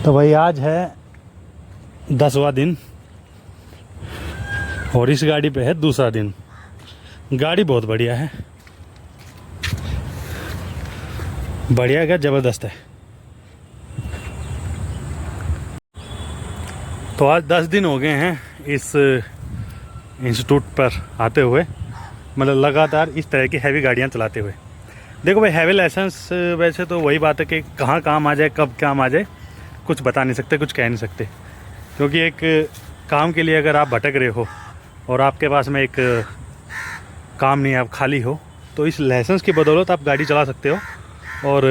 तो भाई आज है 10वां दिन और इस गाड़ी पे है दूसरा दिन। गाड़ी बहुत बढ़िया है, बढ़िया क्या ज़बरदस्त है। तो आज 10 दिन हो गए हैं इस इंस्टीट्यूट पर आते हुए, मतलब लगातार इस तरह की हैवी गाड़ियां चलाते हुए। देखो भाई, हैवी लाइसेंस वैसे तो वही बात है कि कहाँ काम आ जाए, कब काम आ जाए, कुछ बता नहीं सकते, कुछ कह नहीं सकते। क्योंकि एक काम के लिए अगर आप भटक रहे हो और आपके पास में एक काम नहीं, आप खाली हो, तो इस लाइसेंस की बदौलत आप गाड़ी चला सकते हो। और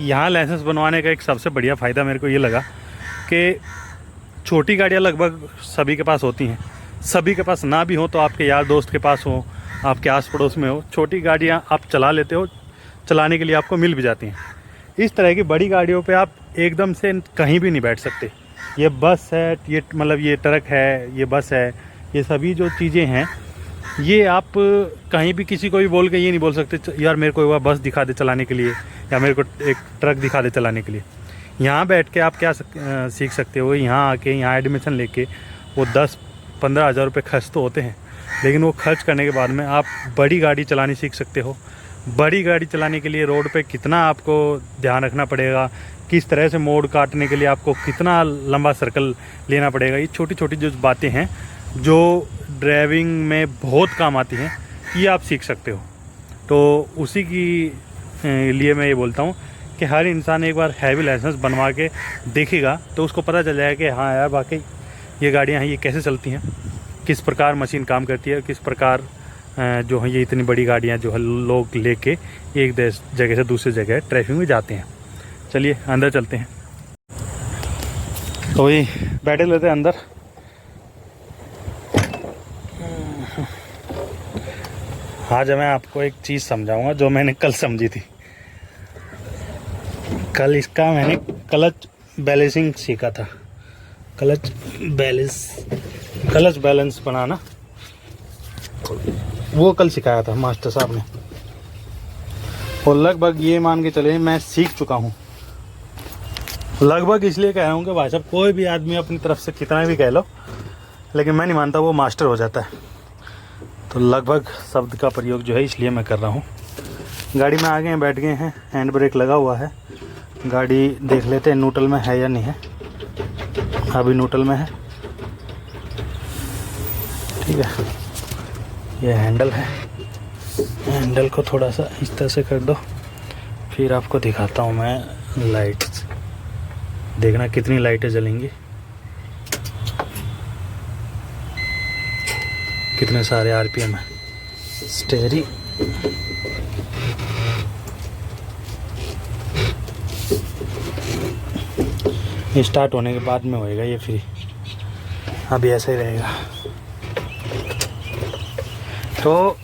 यहाँ लाइसेंस बनवाने का एक सबसे बढ़िया फ़ायदा मेरे को ये लगा कि छोटी गाड़ियाँ लगभग सभी के पास होती हैं। सभी के पास ना भी हो तो आपके यार दोस्त के पास हो, आपके आस पड़ोस में हो, छोटी गाड़ियाँ आप चला लेते हो, चलाने के लिए आपको मिल भी जाती हैं। इस तरह की बड़ी गाड़ियों पे आप एकदम से कहीं भी नहीं बैठ सकते। ये बस है, ये मतलब ये ट्रक है, ये बस है, ये सभी जो चीज़ें हैं, ये आप कहीं भी किसी को भी बोल के ये नहीं बोल सकते यार मेरे को वह बस दिखा दे चलाने के लिए, या मेरे को एक ट्रक दिखा दे चलाने के लिए। यहाँ बैठ के आप क्या सीख सकते हो, यहाँ आके यहाँ एडमिशन लेके वो 10-15 हज़ार रुपये खर्च तो होते हैं, लेकिन वो खर्च करने के बाद में आप बड़ी गाड़ी चलानी सीख सकते हो। बड़ी गाड़ी चलाने के लिए रोड पे कितना आपको ध्यान रखना पड़ेगा, किस तरह से मोड़ काटने के लिए आपको कितना लंबा सर्कल लेना पड़ेगा, ये छोटी छोटी जो बातें हैं जो ड्राइविंग में बहुत काम आती हैं, ये आप सीख सकते हो। तो उसी की लिए मैं ये बोलता हूँ कि हर इंसान एक बार हैवी लाइसेंस बनवा के देखेगा तो उसको पता चल जाएगा कि हाँ यार वाकई ये गाड़ियाँ हैं, ये कैसे चलती हैं, किस प्रकार मशीन काम करती है, किस प्रकार जो है ये इतनी बड़ी गाड़ियाँ जो है लोग लेके एक जगह से दूसरी जगह ट्रैफिक में जाते हैं। चलिए अंदर चलते हैं। तो वही बैठे लेते हैं अंदर। आज मैं आपको एक चीज़ समझाऊंगा जो मैंने कल समझी थी। कल इसका मैंने क्लच बैलेंसिंग सीखा था, क्लच बैलेंस बनाना, वो कल सिखाया था मास्टर साहब ने। और लगभग ये मान के चले मैं सीख चुका हूँ। लगभग इसलिए कह रहा हूँ कि भाई साहब कोई भी आदमी अपनी तरफ से कितना भी कह लो, लेकिन मैं नहीं मानता वो मास्टर हो जाता है। तो लगभग शब्द का प्रयोग जो है इसलिए मैं कर रहा हूँ। गाड़ी में आ गए हैं, बैठ गए हैं, हैंड ब्रेक लगा हुआ है। गाड़ी देख लेते हैं न्यूट्रल में है या नहीं है। अभी न्यूट्रल में है, ठीक है। ये हैंडल है, हैंडल को थोड़ा सा इस तरह से कर दो, फिर आपको दिखाता हूँ मैं लाइट्स। देखना कितनी लाइटें जलेंगी, कितने सारे आरपीएम है। स्टेयरिंग स्टार्ट होने के बाद में होएगा ये फ्री, अभी ऐसे ही रहेगा। तो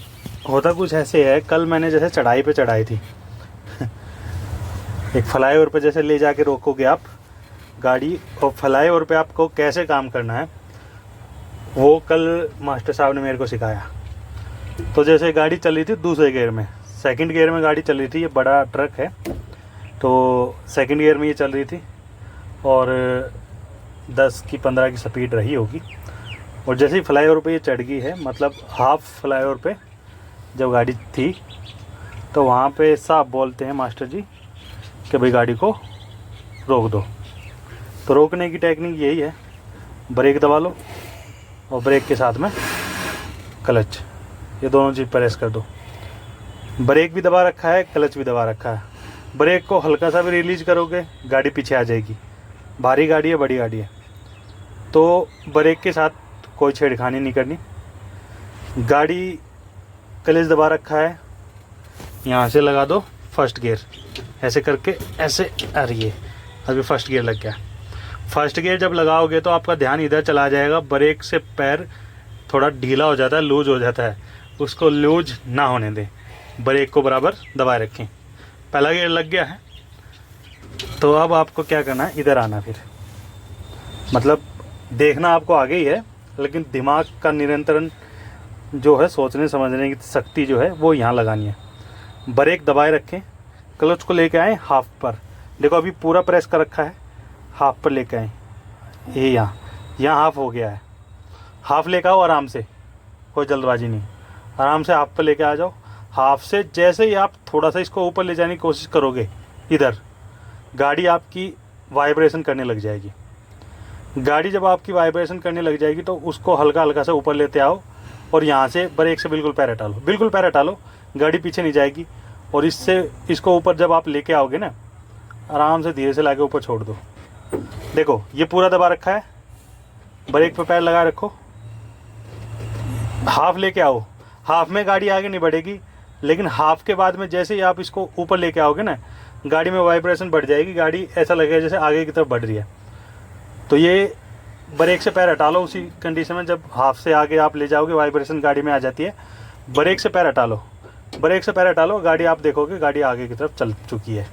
होता कुछ ऐसे है, कल मैंने जैसे चढ़ाई पे चढ़ाई थी एक फ्लाईओवर पे जैसे ले जाके रोकोगे आप गाड़ी, और फ्लाईओवर पे आपको कैसे काम करना है वो कल मास्टर साहब ने मेरे को सिखाया। तो जैसे गाड़ी चल रही थी दूसरे गियर में, सेकंड गियर में गाड़ी चल रही थी, ये बड़ा ट्रक है तो सेकंड गियर में ये चल रही थी और 10 की 15 की स्पीड रही होगी। और जैसे ही फ्लाईओवर पे ये चढ़ गई है, मतलब हाफ फ्लाईओवर पे जब गाड़ी थी, तो वहाँ पे साहब बोलते हैं मास्टर जी कि भाई गाड़ी को रोक दो। तो रोकने की टेक्निक यही है, ब्रेक दबा लो और ब्रेक के साथ में क्लच, ये दोनों चीज़ प्रेस कर दो। ब्रेक भी दबा रखा है, क्लच भी दबा रखा है। ब्रेक को हल्का सा भी रिलीज करोगे गाड़ी पीछे आ जाएगी। भारी गाड़ी है, बड़ी गाड़ी है, तो ब्रेक के साथ कोई छेड़खानी नहीं करनी। गाड़ी क्लच दबा रखा है, यहाँ से लगा दो फर्स्ट गियर, ऐसे करके ऐसे आ रही है, अभी फर्स्ट गियर लग गया। फर्स्ट गियर जब लगाओगे तो आपका ध्यान इधर चला जाएगा, ब्रेक से पैर थोड़ा ढीला हो जाता है, लूज हो जाता है, उसको लूज ना होने दें, ब्रेक को बराबर दबाए रखें। पहला गियर लग गया है, तो अब आपको क्या करना है, इधर आना। फिर मतलब देखना आपको आगे ही है, लेकिन दिमाग का नियंत्रण जो है, सोचने समझने की शक्ति जो है वो यहाँ लगानी है। ब्रेक दबाए रखें, क्लच को लेके आए हाफ पर, देखो अभी पूरा प्रेस कर रखा है, हाफ पर लेके आए, ये यहाँ हाफ हो गया है, हाफ लेके आओ आराम से, कोई जल्दबाजी नहीं, आराम से हाफ पर लेके आ जाओ। हाफ से जैसे ही आप थोड़ा सा इसको ऊपर ले जाने की कोशिश करोगे, इधर गाड़ी आपकी वाइब्रेशन करने लग जाएगी। गाड़ी जब आपकी वाइब्रेशन करने लग जाएगी तो उसको हल्का हल्का से ऊपर लेते आओ और यहाँ से ब्रेक से बिल्कुल पैर हटा लो, बिल्कुल पैर हटा लो, गाड़ी पीछे नहीं जाएगी। और इससे इसको ऊपर जब आप लेके आओगे ना, आराम से धीरे से लाके ऊपर छोड़ दो। देखो ये पूरा दबा रखा है, ब्रेक पे पैर लगा रखो, हाफ लेके आओ। हाफ में गाड़ी आगे नहीं बढ़ेगी, लेकिन हाफ के बाद में जैसे ही आप इसको ऊपर लेके आओगे ना, गाड़ी में वाइब्रेशन बढ़ जाएगी, गाड़ी ऐसा लगेगा जैसे आगे की तरफ बढ़ रही है। तो ये ब्रेक से पैर हटा लो, उसी कंडीशन में जब हाफ से आगे आप ले जाओगे वाइब्रेशन गाड़ी में आ जाती है। ब्रेक से पैर हटा लो, ब्रेक से पैर हटा लो, गाड़ी आप देखोगे गाड़ी आगे की तरफ चल चुकी है।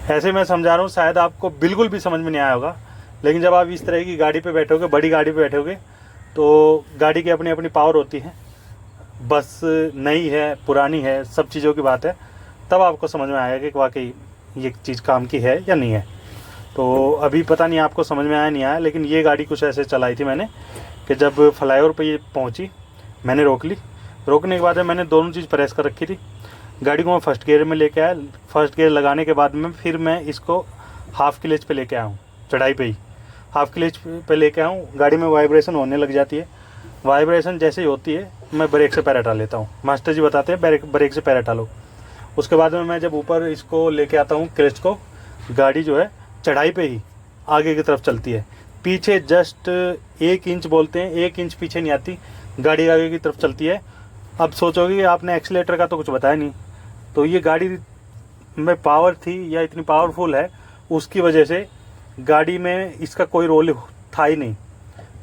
ऐसे मैं समझा रहा हूँ, शायद आपको बिल्कुल भी समझ में नहीं आया होगा, लेकिन जब आप इस तरह की गाड़ी पे बैठोगे, बड़ी गाड़ी पे बैठोगे, तो गाड़ी की अपनी अपनी पावर होती है। बस नई है पुरानी है, सब चीज़ों की बात है, तब आपको समझ में आएगा कि वाकई ये चीज़ काम की है या नहीं है। तो अभी पता नहीं आपको समझ में आया नहीं आया, लेकिन ये गाड़ी कुछ ऐसे चलाई थी मैंने कि जब फ्लाईओवर पे ये पहुंची, मैंने रोक ली। रोकने के बाद मैंने दोनों चीज़ प्रेस कर रखी थी। गाड़ी को मैं फर्स्ट गियर में लेके आया, फर्स्ट गियर लगाने के बाद में फिर मैं इसको हाफ क्लच पे लेके आया हूँ, चढ़ाई पे ही हाफ क्लच पे लेके आया हूँ। गाड़ी में वाइब्रेशन होने लग जाती है, वाइब्रेशन जैसे ही होती है मैं ब्रेक से पैर हटा लेता हूँ। मास्टर जी बताते हैं ब्रेक से पैर हटा लो। उसके बाद में मैं जब ऊपर इसको लेके आता हूँ क्लच को, गाड़ी जो है चढ़ाई पे ही आगे की तरफ चलती है, पीछे जस्ट 1 इंच बोलते हैं, 1 इंच पीछे नहीं आती, गाड़ी आगे की तरफ चलती है। अब सोचोगे आपने एक्सीलेटर का तो कुछ बताया नहीं, तो ये गाड़ी में पावर थी या इतनी पावरफुल है, उसकी वजह से गाड़ी में इसका कोई रोल था ही नहीं।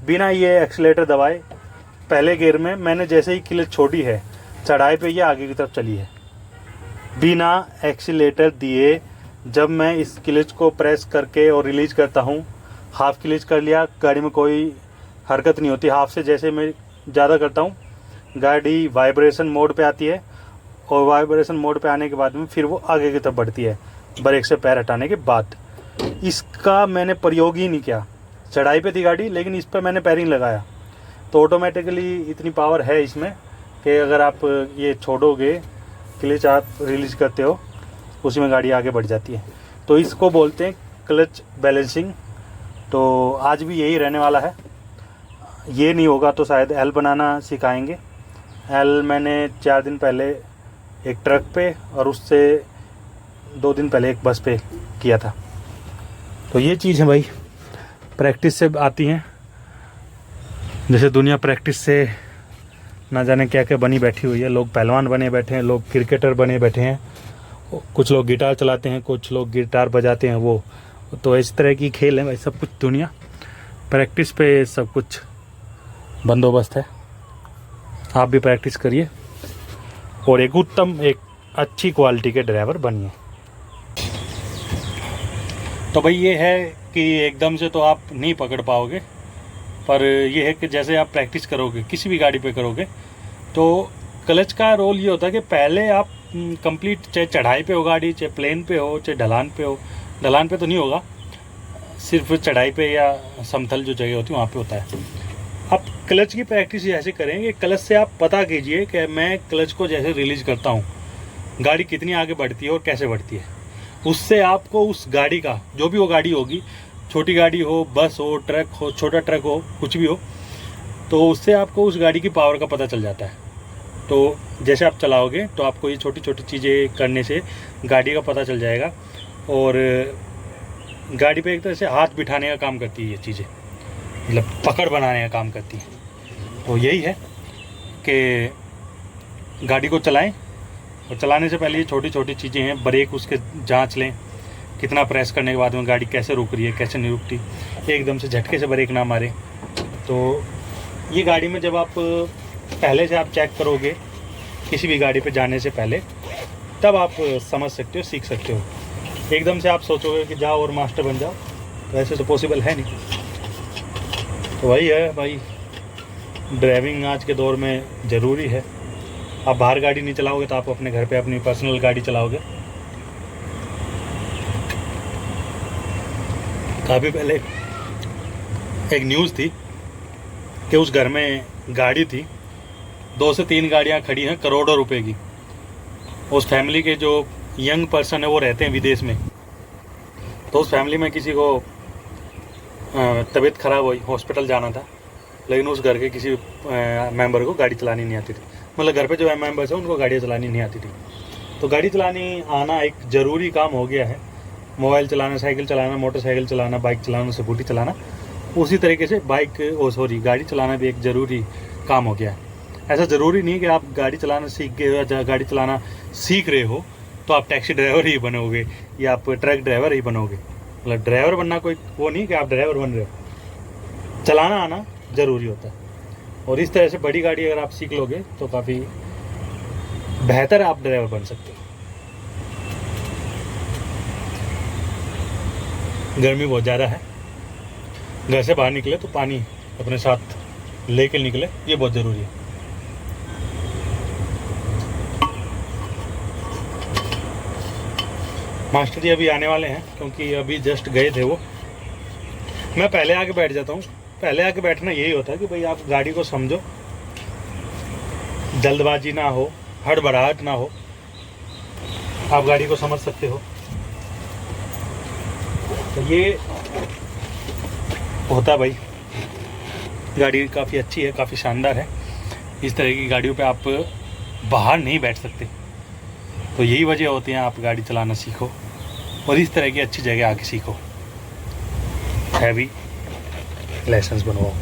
बिना ये एक्सीलेटर दबाए पहले गियर में मैंने जैसे ही क्लच छोड़ी है, चढ़ाई पे ये आगे की तरफ चली है, बिना एक्सीलेटर दिए। जब मैं इस क्लच को प्रेस करके और रिलीज करता हूँ, हाफ क्लच कर लिया, गाड़ी में कोई हरकत नहीं होती। हाफ से जैसे मैं ज़्यादा करता हूँ, गाड़ी वाइब्रेशन मोड पे आती है, और वाइब्रेशन मोड पे आने के बाद में फिर वो आगे की तरफ बढ़ती है ब्रेक से पैर हटाने के बाद। इसका मैंने प्रयोग ही नहीं किया, चढ़ाई पे थी गाड़ी लेकिन इस पर मैंने पैरिंग लगाया, तो ऑटोमेटिकली इतनी पावर है इसमें कि अगर आप ये छोड़ोगे, क्लच आप रिलीज करते हो, उसी में गाड़ी आगे बढ़ जाती है। तो इसको बोलते हैं क्लच बैलेंसिंग। तो आज भी यही रहने वाला है, ये नहीं होगा तो शायद एल बनाना सिखाएंगे। एल मैंने 4 दिन पहले एक ट्रक पे और उससे 2 दिन पहले एक बस पे किया था। तो ये चीज़ है भाई, प्रैक्टिस से आती हैं। जैसे दुनिया प्रैक्टिस से ना जाने क्या क्या बनी बैठी हुई है, लोग पहलवान बने बैठे हैं, लोग क्रिकेटर बने बैठे हैं, कुछ लोग गिटार चलाते हैं, कुछ लोग गिटार बजाते हैं। वो तो इस तरह की खेल है भाई, सब कुछ दुनिया प्रैक्टिस पे सब कुछ बंदोबस्त है। आप भी प्रैक्टिस करिए और एक उत्तम, एक अच्छी क्वालिटी के ड्राइवर बनिए। तो भाई ये है कि एकदम से तो आप नहीं पकड़ पाओगे, पर ये है कि जैसे आप प्रैक्टिस करोगे, किसी भी गाड़ी पे करोगे, तो क्लच का रोल ये होता है कि पहले आप कंप्लीट, चाहे चढ़ाई पे हो गाड़ी, चाहे प्लेन पे हो, चाहे ढलान पे हो, ढलान पे तो नहीं होगा, सिर्फ चढ़ाई पे या समतल जो जगह होती है वहाँ पे होता है। आप क्लच की प्रैक्टिस ऐसे करेंगे, क्लच से आप पता कीजिए कि मैं क्लच को जैसे रिलीज करता हूँ, गाड़ी कितनी आगे बढ़ती है और कैसे बढ़ती है। उससे आपको उस गाड़ी का, जो भी वो गाड़ी होगी, छोटी गाड़ी हो, बस हो, ट्रक हो, छोटा ट्रक हो, कुछ भी हो, तो उससे आपको उस गाड़ी की पावर का पता चल जाता है। तो जैसे आप चलाओगे तो आपको ये छोटी छोटी चीज़ें करने से गाड़ी का पता चल जाएगा, और गाड़ी पे एक तरह से हाथ बिठाने का काम करती है ये चीज़ें, मतलब पकड़ बनाने का काम करती है। तो यही है कि गाड़ी को चलाएं, और चलाने से पहले ये छोटी छोटी चीज़ें हैं, ब्रेक उसके जांच लें, कितना प्रेस करने के बाद में गाड़ी कैसे रुक रही है, कैसे नहीं रुकती, एकदम से झटके से ब्रेक ना मारे। तो ये गाड़ी में जब आप पहले से आप चेक करोगे किसी भी गाड़ी पे जाने से पहले, तब आप समझ सकते हो, सीख सकते हो। एकदम से आप सोचोगे कि जाओ और मास्टर बन जाओ, तो ऐसे तो पॉसिबल है नहीं। तो वही है भाई, ड्राइविंग आज के दौर में ज़रूरी है। आप बाहर गाड़ी नहीं चलाओगे तो आप अपने घर पे अपनी पर्सनल गाड़ी चलाओगे। काफ़ी पहले एक न्यूज़ थी कि उस घर में गाड़ी थी, 2 से 3 गाड़ियां खड़ी हैं करोड़ों रुपए की। उस फैमिली के जो यंग पर्सन है वो रहते हैं विदेश में। तो उस फैमिली में किसी को तबीयत ख़राब हुई, हॉस्पिटल जाना था, लेकिन उस घर के किसी मेंबर को गाड़ी चलानी नहीं आती थी। मतलब घर पे जो मेंबर्स हैं उनको गाड़ियाँ चलानी नहीं आती थी। तो गाड़ी चलानी आना एक ज़रूरी काम हो गया है। मोबाइल चलाना, साइकिल चलाना, मोटरसाइकिल चलाना, बाइक चलाना, स्कूटी चलाना, उसी तरीके से गाड़ी चलाना भी एक ज़रूरी काम हो गया है। ऐसा ज़रूरी नहीं कि आप गाड़ी चलाना सीख गए या गाड़ी चलाना सीख रहे हो तो आप टैक्सी ड्राइवर ही बनोगे या आप ट्रक ड्राइवर ही बनोगे। मतलब ड्राइवर बनना कोई वो नहीं कि आप ड्राइवर बन रहे हो, चलाना आना ज़रूरी होता है। और इस तरह से बड़ी गाड़ी अगर आप सीख लोगे तो काफ़ी बेहतर आप ड्राइवर बन सकते हो। गर्मी बहुत ज़्यादा है, घर से बाहर निकले तो पानी अपने साथ लेके निकले, ये बहुत ज़रूरी है। मास्टर जी अभी आने वाले हैं क्योंकि अभी जस्ट गए थे वो। मैं पहले आके बैठ जाता हूँ। पहले आके बैठना यही होता है कि भाई आप गाड़ी को समझो, जल्दबाजी ना हो, हड़बड़ाहट ना हो, आप गाड़ी को समझ सकते हो। तो ये होता भाई, गाड़ी काफ़ी अच्छी है, काफ़ी शानदार है। इस तरह की गाड़ियों पे आप बाहर नहीं बैठ सकते, तो यही वजह होती है आप गाड़ी चलाना सीखो और इस तरह की अच्छी जगह आके सीखो, हैवी लाइसेंस बनवाओ।